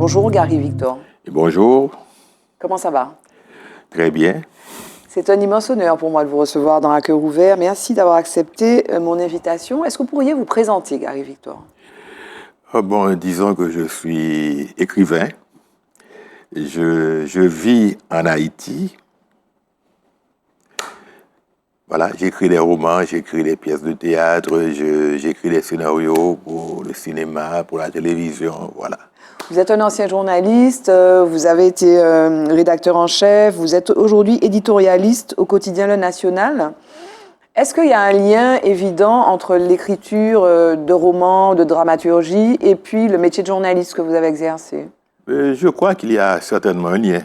Bonjour Gary Victor. Et bonjour. Comment ça va? Très bien. C'est un immense honneur pour moi de vous recevoir dans Un cœur ouvert. Merci d'avoir accepté mon invitation. Est-ce que vous pourriez vous présenter, Gary Victor? Disons que je suis écrivain. Je vis en Haïti. Voilà, j'écris des romans, j'écris des pièces de théâtre, j'écris des scénarios pour le cinéma, pour la télévision, voilà. Vous êtes un ancien journaliste, vous avez été rédacteur en chef, vous êtes aujourd'hui éditorialiste au quotidien Le National. Est-ce qu'il y a un lien évident entre l'écriture de romans, de dramaturgie, et puis le métier de journaliste que vous avez exercé? Je crois qu'il y a certainement un lien.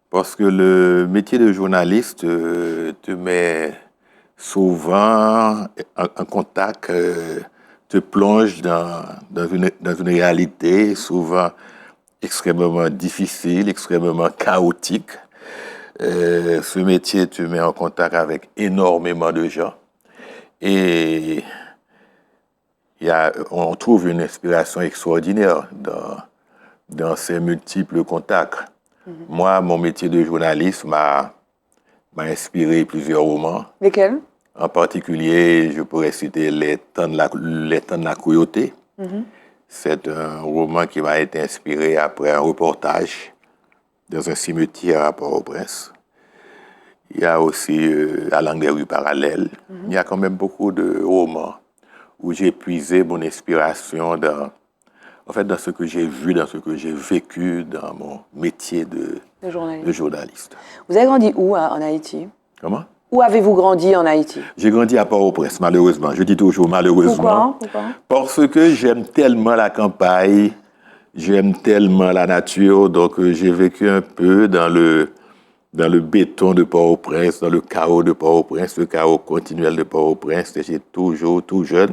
Parce que le métier de journaliste te met souvent en contact, te plonge dans une réalité souvent extrêmement difficile, extrêmement chaotique. Ce métier te met en contact avec énormément de gens. Et on trouve une inspiration extraordinaire dans ces multiples contacts. Moi, mon métier de journaliste m'a inspiré plusieurs romans. Lesquels? En particulier, je pourrais citer Les Temps de la Cruauté. C'est un roman qui m'a été inspiré après un reportage dans un cimetière à Port-au-Prince. Il y a aussi La Langue des rues parallèles. Il y a quand même beaucoup de romans où j'ai puisé mon inspiration dans ce que j'ai vu, dans ce que j'ai vécu dans mon métier de journaliste. Vous avez grandi où en Haïti? Comment? Où avez-vous grandi en Haïti? J'ai grandi à Port-au-Prince, malheureusement. Je dis toujours malheureusement. Pourquoi? Parce que j'aime tellement la campagne, j'aime tellement la nature, donc j'ai vécu un peu dans le béton de Port-au-Prince, dans le chaos de Port-au-Prince, le chaos continuel de Port-au-Prince. J'ai toujours, tout jeune,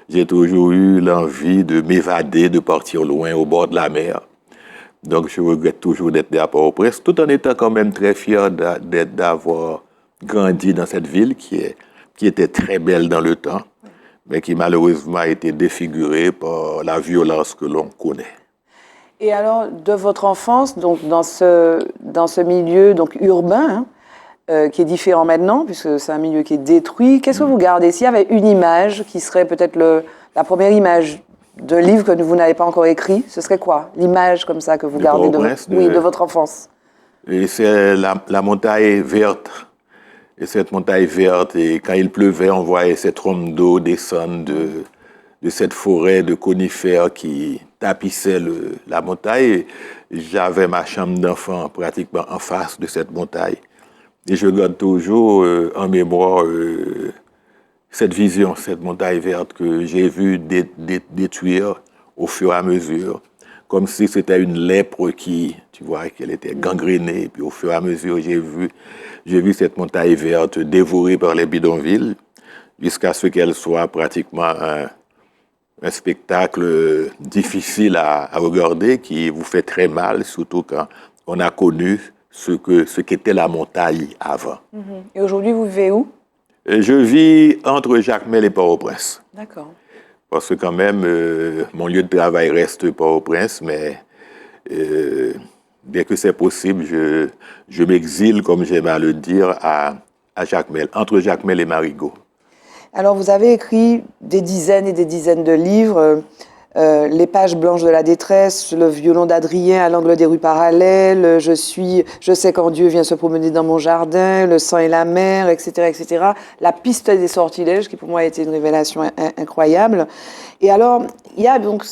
j'ai toujours eu l'envie de m'évader, de partir loin au bord de la mer. Donc je regrette toujours d'être né à Port-au-Prince, tout en étant quand même très fier d'avoir grandi dans cette ville qui était très belle dans le temps, mais qui malheureusement a été défigurée par la violence que l'on connaît. Et alors, de votre enfance, donc dans ce milieu donc urbain, qui est différent maintenant, puisque c'est un milieu qui est détruit, qu'est-ce que vous gardez? S'il y avait une image qui serait peut-être la première image d'un livre que vous n'avez pas encore écrit, ce serait quoi? L'image comme ça que vous gardez de votre enfance? Et c'est la montagne verte. Et cette montagne verte, et quand il pleuvait, on voyait cette trompe d'eau descendre de cette forêt de conifères qui tapissait la montagne. J'avais ma chambre d'enfant pratiquement en face de cette montagne. Et je garde toujours en mémoire cette vision, cette montagne verte que j'ai vue détruire au fur et à mesure, comme si c'était une lèpre qu'elle était gangrénée. Et puis au fur et à mesure, j'ai vu cette montagne verte dévorée par les bidonvilles, jusqu'à ce qu'elle soit pratiquement un spectacle difficile à regarder, qui vous fait très mal, surtout quand on a connu ce qu'était la montagne avant. Et aujourd'hui, vous vivez où? Je vis entre Jacmel et Port-au-Prince. D'accord. Parce que quand même, mon lieu de travail reste Port-au-Prince, mais dès que c'est possible, je m'exile, comme j'aime à le dire, à Jacmel, entre Jacmel et Marigot. Alors, vous avez écrit des dizaines et des dizaines de livres, Les pages blanches de la détresse, Le violon d'Adrien à l'angle des rues parallèles, Je sais quand Dieu vient se promener dans mon jardin, Le sang et la mer, etc., etc. La piste des sortilèges, qui pour moi a été une révélation incroyable. Et alors, il y a donc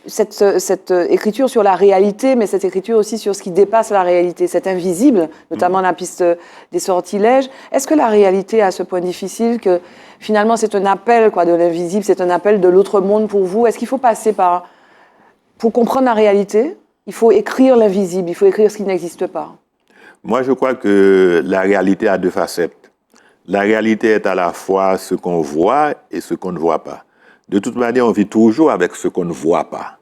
cette écriture sur la réalité, mais cette écriture aussi sur ce qui dépasse la réalité, cet invisible, notamment la piste des sortilèges. Est-ce que la réalité est à ce point difficile que finalement c'est un appel de l'invisible, c'est un appel de l'autre monde pour vous? Est-ce qu'il faut passer pour comprendre la réalité, il faut écrire l'invisible, il faut écrire ce qui n'existe pas? Moi, je crois que la réalité a deux facettes. La réalité est à la fois ce qu'on voit et ce qu'on ne voit pas. De toute manière, on vit toujours avec ce qu'on ne voit pas.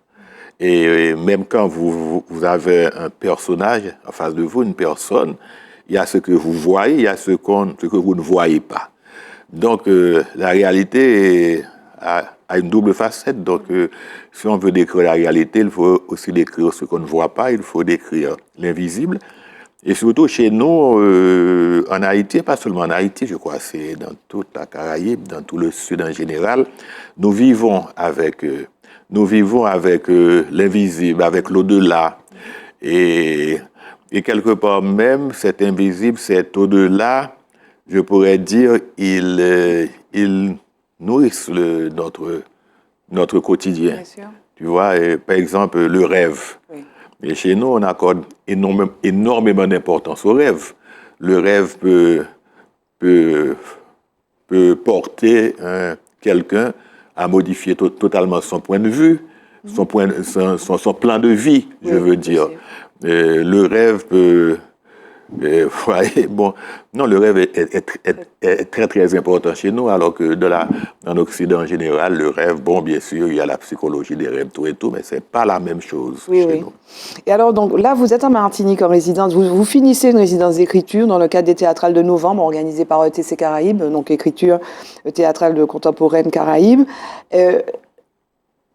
Et même quand vous avez un personnage en face de vous, une personne, il y a ce que vous voyez, il y a ce que vous ne voyez pas. Donc, la réalité a une double facette. Donc, si on veut décrire la réalité, il faut aussi décrire ce qu'on ne voit pas, il faut décrire l'invisible. Et surtout chez nous, en Haïti, pas seulement en Haïti, je crois, c'est dans toute la Caraïbe, dans tout le Sud en général, nous vivons avec l'invisible, avec l'au-delà. Et quelque part même, cet invisible, cet au-delà, je pourrais dire, il nourrissent notre quotidien. Bien sûr. Tu vois, par exemple, le rêve. Oui. Et chez nous, on accorde énormément d'importance au rêve. Le rêve peut porter quelqu'un à modifier totalement son point de vue, son plan de vie, je veux dire. Le rêve peut... bon, non, le rêve est très, très important chez nous, alors que en Occident en général, le rêve, bon, bien sûr, il y a la psychologie des rêves, tout et tout, mais c'est pas la même chose chez nous. Et alors, donc, là, vous êtes en Martinique en résidence. Vous finissez une résidence d'écriture dans le cadre des théâtrales de novembre, organisée par ETC Caraïbes, donc écriture théâtrale de contemporaine Caraïbes.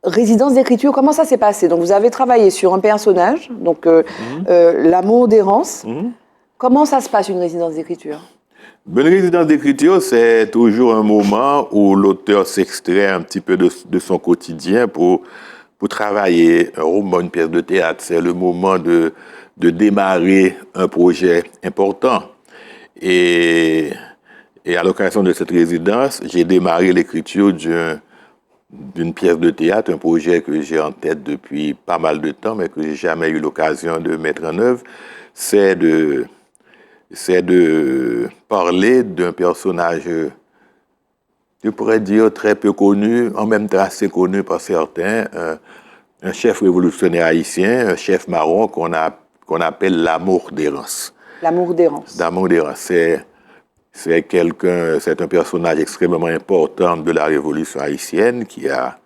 Résidence d'écriture, comment ça s'est passé? Donc, vous avez travaillé sur un personnage, donc l'amour d'errance. Comment ça se passe, une résidence d'écriture? Une résidence d'écriture, c'est toujours un moment où l'auteur s'extrait un petit peu de son quotidien pour travailler un roman, une pièce de théâtre. C'est le moment de démarrer un projet important. Et à l'occasion de cette résidence, j'ai démarré l'écriture d'une pièce de théâtre, un projet que j'ai en tête depuis pas mal de temps, mais que j'ai jamais eu l'occasion de mettre en œuvre. C'est de parler d'un personnage, je pourrais dire, très peu connu, en même temps assez connu par certains, un chef révolutionnaire haïtien, un chef marron qu'on appelle l'amour d'errance. L'amour d'errance. L'amour d'errance, c'est un personnage extrêmement important de la révolution haïtienne qui a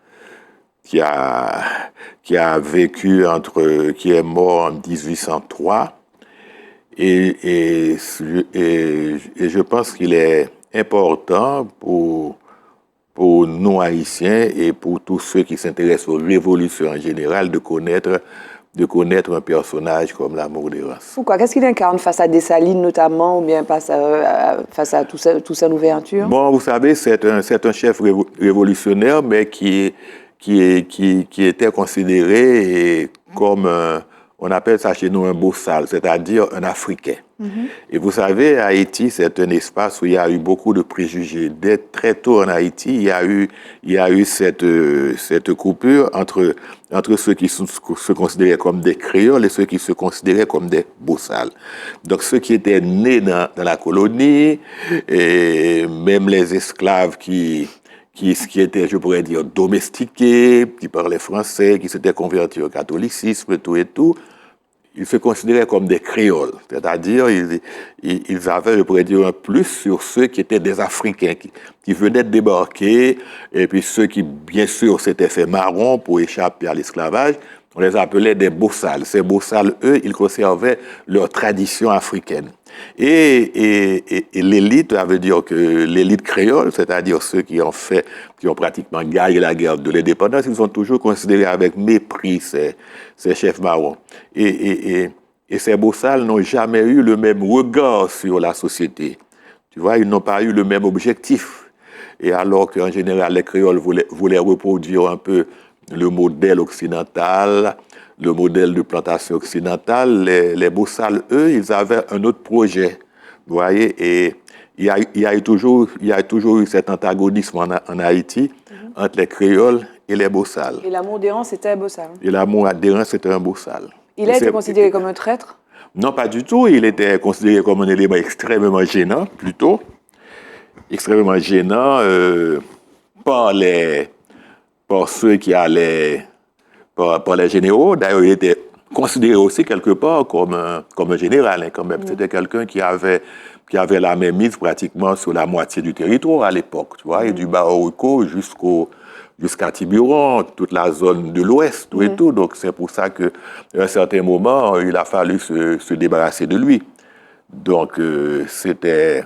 vécu qui est mort en 1803. Et je pense qu'il est important pour nous Haïtiens et pour tous ceux qui s'intéressent aux révolutions en général de connaître un personnage comme l'amour d'errance. Pourquoi? Qu'est-ce qu'il incarne face à Dessalines notamment, ou bien face à Toussaint Louverture? Bon, vous savez, c'est un chef révolutionnaire, mais qui était considéré comme on appelle ça chez nous un bossal, c'est-à-dire un Africain. Et vous savez, Haïti, c'est un espace où il y a eu beaucoup de préjugés. Dès très tôt en Haïti, il y a eu cette coupure entre ceux qui se considéraient comme des créoles et ceux qui se considéraient comme des bossals. Donc ceux qui étaient nés dans la colonie, et même les esclaves qui étaient, je pourrais dire, domestiqués, qui parlaient français, qui s'étaient convertis au catholicisme, tout et tout, ils se considéraient comme des créoles. C'est-à-dire, ils avaient, je pourrais dire, un plus sur ceux qui étaient des Africains, qui venaient de débarquer, et puis ceux qui, bien sûr, s'étaient fait marrons pour échapper à l'esclavage, on les appelait des bossals. Ces bossals, eux, ils conservaient leur tradition africaine. Et l'élite, ça veut dire que l'élite créole, c'est-à-dire ceux qui ont pratiquement gagné la guerre de l'indépendance, ils ont toujours considéré avec mépris ces chefs marrons. Et ces bossals n'ont jamais eu le même regard sur la société. Tu vois, ils n'ont pas eu le même objectif. Et alors qu'en général, les créoles voulaient reproduire un peu le modèle occidental, le modèle de plantation occidentale, les bossals, eux, ils avaient un autre projet. Vous voyez, et il y a toujours eu cet antagonisme en Haïti entre les créoles et les bossals. Et l'amour d'errance, c'était un bossal. Et l'amour d'errance, c'était un bossal. Il a été considéré comme un traître? Non, pas du tout. Il était considéré comme un élément extrêmement gênant, plutôt. Extrêmement gênant par ceux qui allaient, par les généraux. D'ailleurs, il était considéré aussi quelque part comme un général, hein, quand même. C'était quelqu'un qui avait la même mise pratiquement sur la moitié du territoire à l'époque, tu vois, et du Bas-Oruco jusqu'à Tiburon, toute la zone de l'Ouest, tout et tout. Donc, c'est pour ça qu'à un certain moment, il a fallu se débarrasser de lui. Donc, c'était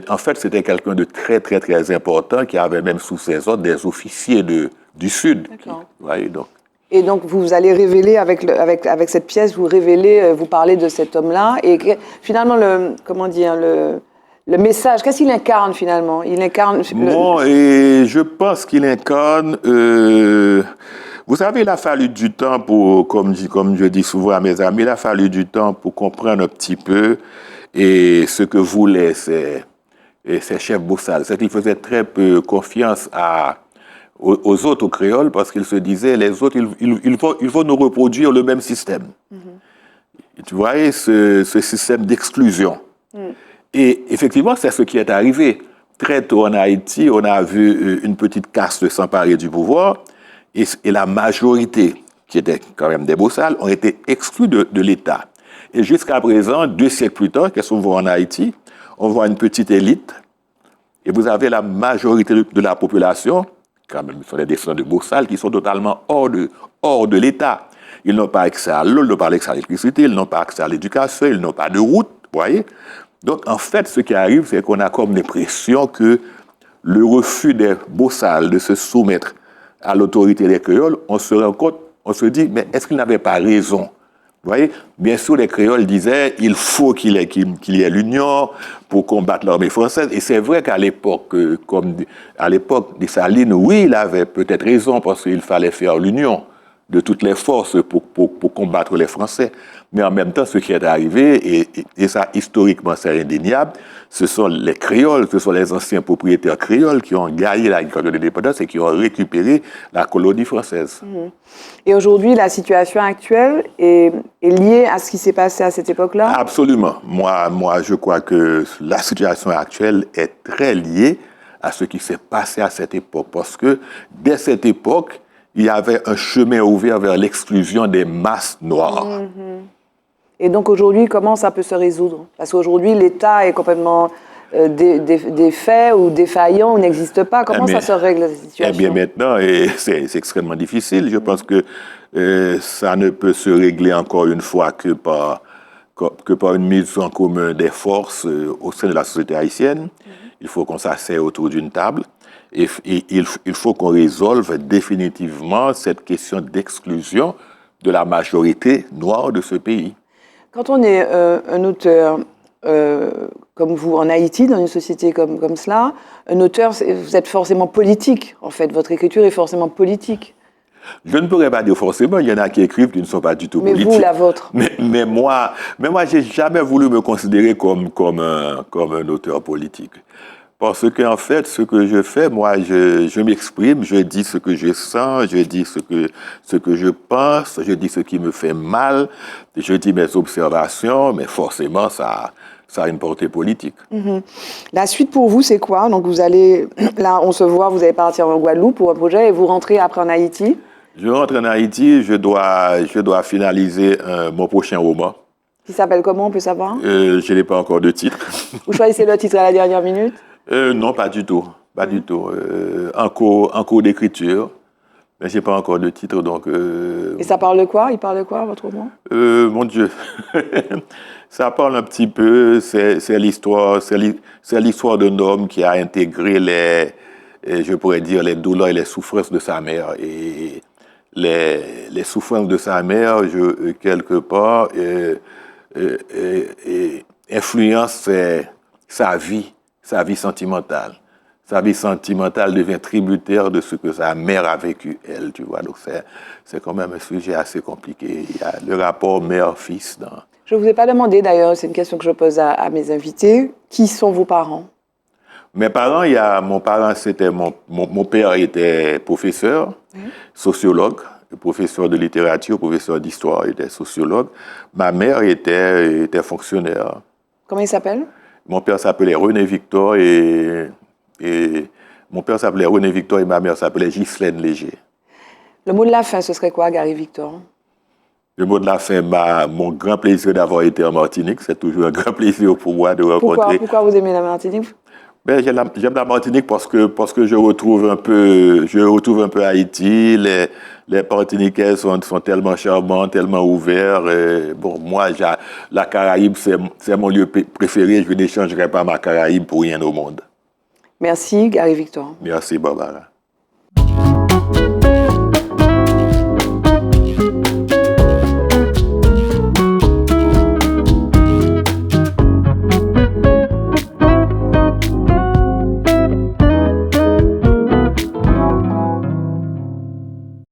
En fait, c'était quelqu'un de très, très, très important qui avait même sous ses ordres des officiers du Sud. D'accord. Voyez, donc. Et donc, vous allez révéler, avec cette pièce, vous parlez de cet homme-là. Et finalement, le message, qu'est-ce qu'il incarne finalement? Il incarne... Bon, et je pense qu'il incarne... vous savez, il a fallu du temps pour, comme je dis souvent à mes amis, il a fallu du temps pour comprendre un petit peu et ce que voulaient ces chefs Bossal. C'est qu'ils faisaient très peu confiance aux autres, aux créoles, parce qu'ils se disaient, les autres, ils vont nous reproduire le même système. Mm-hmm. Tu vois, ce système d'exclusion. Mm. Et effectivement, c'est ce qui est arrivé. Très tôt en Haïti, on a vu une petite caste s'emparer du pouvoir, et la majorité, qui était quand même des Bossal, ont été exclus de l'État. Et jusqu'à présent, 2 siècles plus tard, qu'est-ce qu'on voit en Haïti? On voit une petite élite, et vous avez la majorité de la population, quand même, ce sont les descendants de Bossal, qui sont totalement hors de l'État. Ils n'ont pas accès à l'eau, ils n'ont pas accès à l'électricité, ils n'ont pas accès à l'éducation, ils n'ont pas de route, vous voyez? Donc, en fait, ce qui arrive, c'est qu'on a comme l'impression que le refus des Bossal de se soumettre à l'autorité des créoles, on se rend compte, on se dit, mais est-ce qu'ils n'avaient pas raison? Vous voyez, bien sûr, les créoles disaient il faut qu'il y ait l'union pour combattre l'armée française. Et c'est vrai qu'à l'époque, comme à l'époque des Salines, oui, il avait peut-être raison parce qu'il fallait faire l'union de toutes les forces pour combattre les Français. Mais en même temps, ce qui est arrivé, et ça historiquement c'est indéniable, ce sont les créoles, ce sont les anciens propriétaires créoles qui ont gagné la guerre de l'indépendance et qui ont récupéré la colonie française. Mmh. Et aujourd'hui, la situation actuelle est liée à ce qui s'est passé à cette époque-là? Absolument. Moi, je crois que la situation actuelle est très liée à ce qui s'est passé à cette époque. Parce que dès cette époque, il y avait un chemin ouvert vers l'exclusion des masses noires. Mmh. Et donc aujourd'hui, comment ça peut se résoudre? Parce qu'aujourd'hui, l'État est complètement défait ou défaillant ou n'existe pas. Comment ça se règle, cette situation? Eh bien maintenant, c'est extrêmement difficile. Je pense que ça ne peut se régler encore une fois que par une mise en commun des forces au sein de la société haïtienne. Il faut qu'on s'asseye autour d'une table. Et il faut qu'on résolve définitivement cette question d'exclusion de la majorité noire de ce pays. Quand on est un auteur comme vous en Haïti, dans une société comme cela, un auteur, vous êtes forcément politique, en fait. Votre écriture est forcément politique. Je ne pourrais pas dire forcément, il y en a qui écrivent qui ne sont pas du tout politiques. Mais vous, la vôtre. Mais moi, je n'ai jamais voulu me considérer comme un auteur politique. Parce qu'en fait, ce que je fais, moi, je m'exprime, je dis ce que je sens, je dis ce que je pense, je dis ce qui me fait mal, je dis mes observations, mais forcément, ça a une portée politique. Mm-hmm. La suite pour vous, c'est quoi? Donc vous allez, là, on se voit, vous allez partir en Guadeloupe pour un projet et vous rentrez après en Haïti? Je rentre en Haïti, je dois finaliser mon prochain roman. Qui s'appelle comment, on peut savoir? Je n'ai pas encore de titre. Vous choisissez le titre à la dernière minute? Non, pas du tout. Pas du tout. En cours d'écriture, mais je n'ai pas encore de titre. Donc, Et ça parle de quoi? Il parle de quoi, votre roman? Mon Dieu. Ça parle un petit peu, c'est l'histoire d'un homme qui a intégré je pourrais dire, les douleurs et les souffrances de sa mère. Et les souffrances de sa mère, quelque part, influencent sa vie sentimentale. Sa vie sentimentale devient tributaire de ce que sa mère a vécu, elle, tu vois. Donc, c'est quand même un sujet assez compliqué. Il y a le rapport mère-fils dans... Je ne vous ai pas demandé, d'ailleurs, c'est une question que je pose à mes invités. Qui sont vos parents? Mes parents, mon père était professeur, sociologue, professeur de littérature, professeur d'histoire, il était sociologue. Ma mère était fonctionnaire. Comment il s'appelle? Mon père s'appelait René Victor et mon père s'appelait René Victor et ma mère s'appelait Ghislaine Léger. Le mot de la fin, ce serait quoi, Gary Victor? Le mot de la fin, mon grand plaisir d'avoir été en Martinique. C'est toujours un grand plaisir pour moi de rencontrer. Pourquoi vous aimez la Martinique? Ben, j'aime la Martinique parce que je retrouve un peu Haïti. Les Martiniquais sont tellement charmants, tellement ouverts. Bon, moi, la Caraïbe, c'est mon lieu préféré. Je n'échangerai pas ma Caraïbe pour rien au monde. Merci, Gary Victor. Merci, Barbara.